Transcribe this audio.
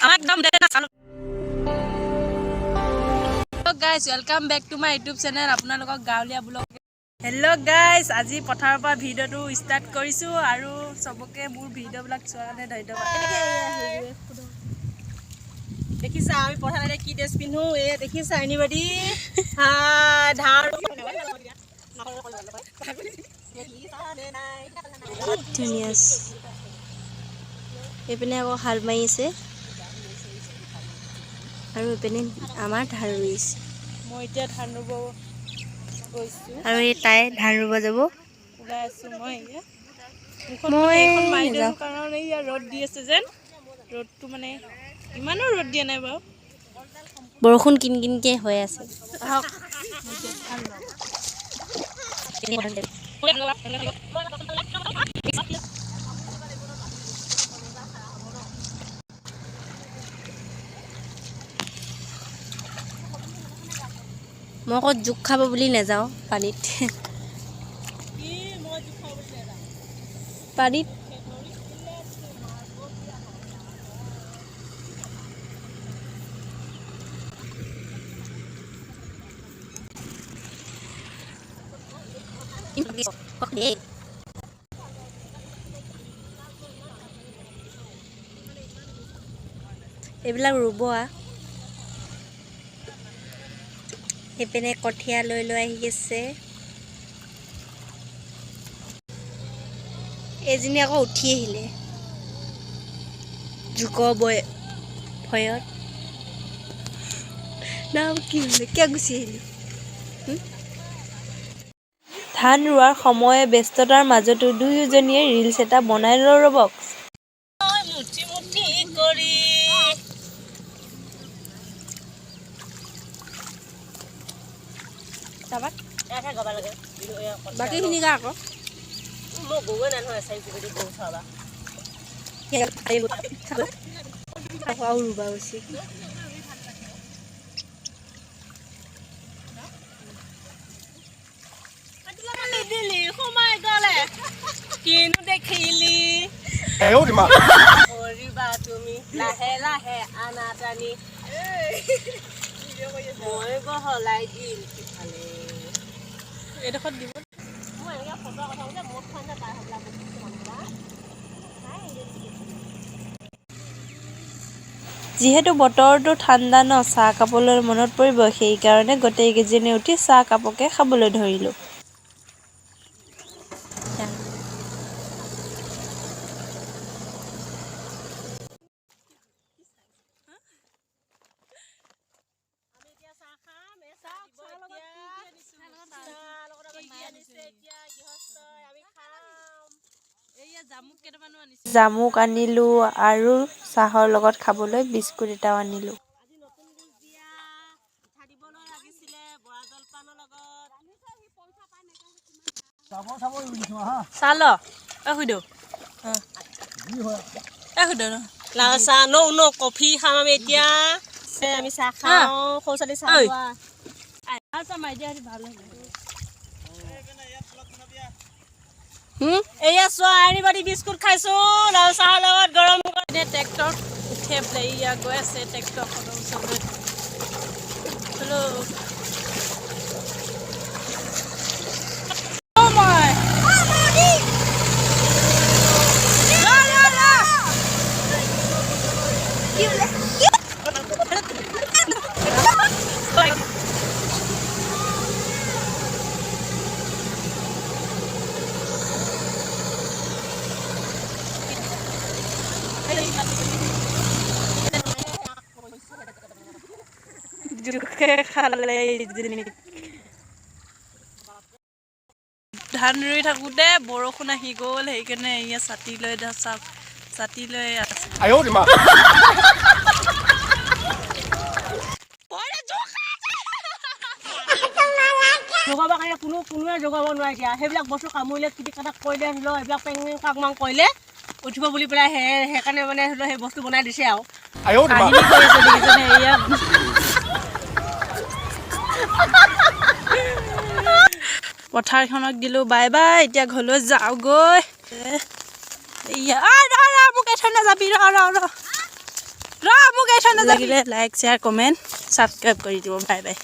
Hello guys, welcome back to my YouTube channel. আপোনালোকক গাঁৱলীয়া blog. Hello guys, আজি পথাৰৰ পৰা ভিডিঅ'টো ষ্টাৰ্ট কৰিছো আৰু সবকে মোৰ ভিডিঅ'বিলাক চোৱাৰ কাৰণে ধন্যবাদ। দেখিছা আমি পথাৰতে কি ড্ৰেছ পিন্ধো এ দেখিছা এনিবডি ধাৰ ধুনীয়া এইপিনে আকৌ হাল মাৰি আছে আৰু এইপিনে আমাৰ ধান ৰুইছে মই এতিয়া ধান ৰুব গৈছো আৰু এই তাই ধান ৰুব যাব ওলাই আছো মই এখন মাৰি দিছো কাৰণ এই ৰ'দ দি আছে যেন ৰ'দটো মানে ইমানো ৰ'দ দিয়া নাই বাৰু বৰষুণ কিনকিনকে হৈ আছে মই আকৌ জোক খাব বুলি নাযাওঁ পানীত পানীত এইবিলাক ৰুব সেইপিনে কঠীয়া লৈ আহি আছে এজনী আকৌ উঠি আহিলে জোকৰ ভয়ত নাম কি হ'লে কিয় গুচি আহিলে ধান ৰোৱাৰ সময়ে ব্যস্ততাৰ মাজতো দুয়োজনীয়ে ৰিলছ এটা বনাই ৰ'ব মুঠি মুঠি কৰি বাকীখিনি গা আকৌ মই গগৈ নহয় চাইছো যদি গৰু চাবা আৰু ৰুবা উচিত দিলি সোমাই গলে কিনো দেখিলি কৰিবা তুমি লাহে লাহে আনা টানি মই বহলাই দিম সিফালে এইডোখৰত দিব মই এনেকৈ ফটো কথা বোলে মোৰ খান তাৰ হ'বলা যিহেতু বতৰটো ঠাণ্ডা ন চাহ কাপলৈ মনত পৰিব সেইকাৰণে গোটেইকেইজনী উঠি চাহ কাপকে খাবলৈ ধৰিলোঁ জামুক আনিলোঁ আৰু চাহৰ লগত খাবলৈ বিস্কুট এটাও আনিলোঁ চাল শুধো লাল চাহ ন কফি খাম আমি এতিয়া আমি চাহ খাওঁ সৰু ছোৱালী চাহ এয়া চোৱা এনিবডি বিস্কুট খাইছো লাল চাহৰ লগত গৰম ট্ৰেক্টৰ উঠে বোলে ইয়া গৈ আছে ট্ৰেক্টৰখনৰ ওচৰলৈ হেল্ল' ধান ৰুই থাকোঁতে বৰষুণ আহি গ'ল সেইকাৰণে এয়া ছাতি লৈ চাওক ছাতি লৈ আছে জগাব কাৰণে কোনোৱে জগাব নোৱাৰে এতিয়া সেইবিলাক বস্তু কামুৰিলে কিটি কাটাক কৰিলে ধৰি লওক এইবিলাক পেং কাক মাং কৰিলে উঠিব বুলি পেলাই সেইকাৰণে মানে ধৰি লওক সেই বস্তু বনাই দিছে আৰু কাহিনী কৰি আছে দেখিছেনে এয়া পথাৰখনক দিলোঁ বাই বাই এতিয়া ঘৰলৈ যাওঁগৈ মোক এথৈ নাযাবি ৰ মোক থৈ নাযাবি লাগিলে লাইক শ্বেয়াৰ কমেণ্ট ছাবস্ক্ৰাইব কৰি দিব বাই বাই